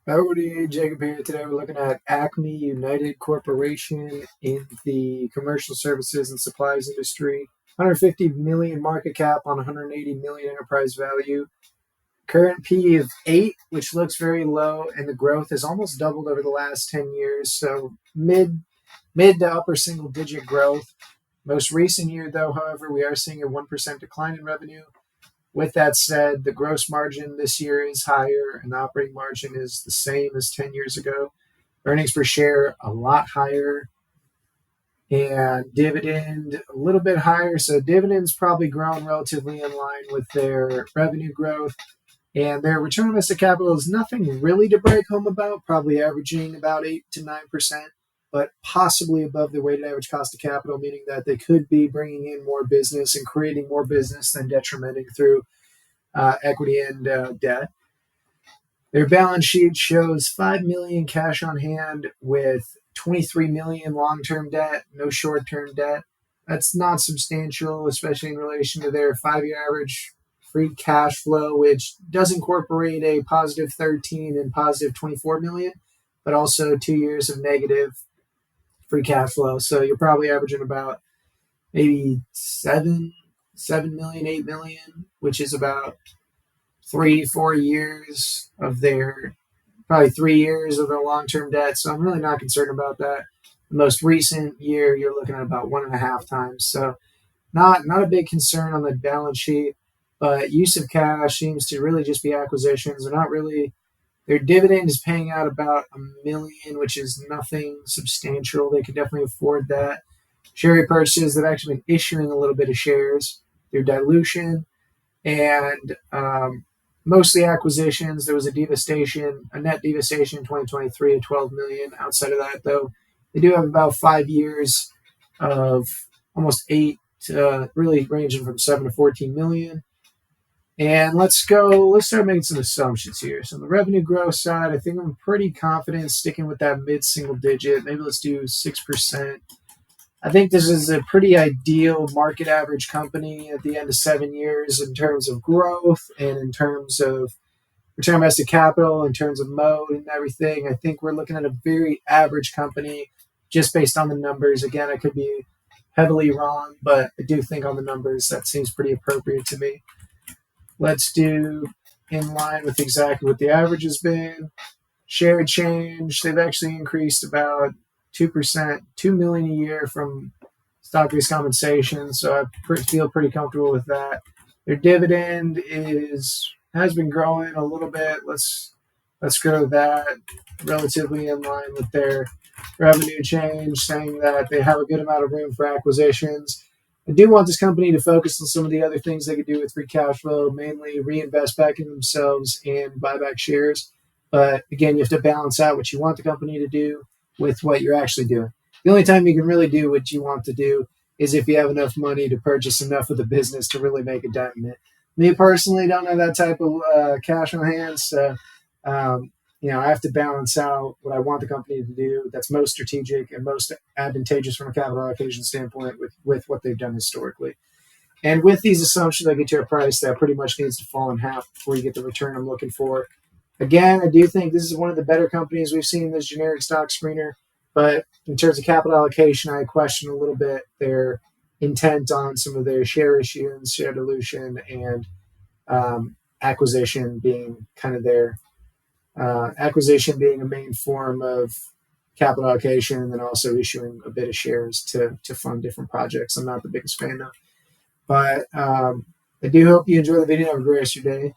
Howdy, Jacob here. Today we're looking at Acme United Corporation in the commercial services and supplies industry. 150 million market cap on 180 million enterprise value. Current PE of 8, which looks very low, and the growth has almost doubled over the last 10 years. So mid to upper single digit growth. Most recent year, though, however, we are seeing a 1% decline in revenue. With that said, the gross margin this year is higher and the operating margin is the same as 10 years ago. Earnings per share a lot higher and dividend a little bit higher. So dividends probably grown relatively in line with their revenue growth. And their return on invested capital is nothing really to brag home about, probably averaging about 8 to 9%, but possibly above the weighted average cost of capital, meaning that they could be bringing in more business and creating more business than detrimenting through equity and debt. Their balance sheet shows 5 million cash on hand with 23 million long-term debt, no short-term debt. That's not substantial, especially in relation to their 5-year average free cash flow, which does incorporate a positive 13 and positive 24 million, but also 2 years of negative free cash flow. So you're probably averaging about maybe 7 million, 8 million, which is about 3-4 years of their, probably 3 years of their long-term debt. So I'm really not concerned about that. The most recent year, you're looking at about 1.5 times. So not a big concern on the balance sheet, but use of cash seems to really just be acquisitions. They're not really, their dividend is paying out about $1 million, which is nothing substantial. They could definitely afford that. Share repurchases, they've actually been issuing a little bit of shares through dilution and mostly acquisitions. There was a net devastation in 2023 of 12 million. Outside of that, though, they do have about 5 years of almost 8, really ranging from 7 to 14 million. And let's start making some assumptions here. So on the revenue growth side, I think I'm pretty confident sticking with that mid-single digit. Maybe let's do 6%. I think this is a pretty ideal market average company at the end of 7 years in terms of growth and in terms of return on invested capital, in terms of mode and everything. I think we're looking at a very average company just based on the numbers. Again, I could be heavily wrong, but I do think on the numbers that seems pretty appropriate to me. Let's do in line with exactly what the average has been. Share change, they've actually increased about 2%, 2 million a year from stock-based compensation. So I feel pretty comfortable with that. Their dividend has been growing a little bit. Let's grow that relatively in line with their revenue change, saying that they have a good amount of room for acquisitions. I do want this company to focus on some of the other things they could do with free cash flow, mainly reinvest back in themselves and buy back shares. But again, you have to balance out what you want the company to do with what you're actually doing. The only time you can really do what you want to do is if you have enough money to purchase enough of the business to really make a dent in it. Me personally, don't have that type of cash on hand, so I have to balance out what I want the company to do that's most strategic and most advantageous from a capital allocation standpoint with what they've done historically. And with these assumptions, I get to a price that pretty much needs to fall in half before you get the return I'm looking for. Again, I do think this is one of the better companies we've seen in this generic stock screener, but in terms of capital allocation, I question a little bit their intent on some of their share issuance, share dilution, and acquisition being kind of their acquisition being a main form of capital allocation, and then also issuing a bit of shares to fund different projects. I'm not the biggest fan of, but I do hope you enjoy the video. Have a great rest of your day.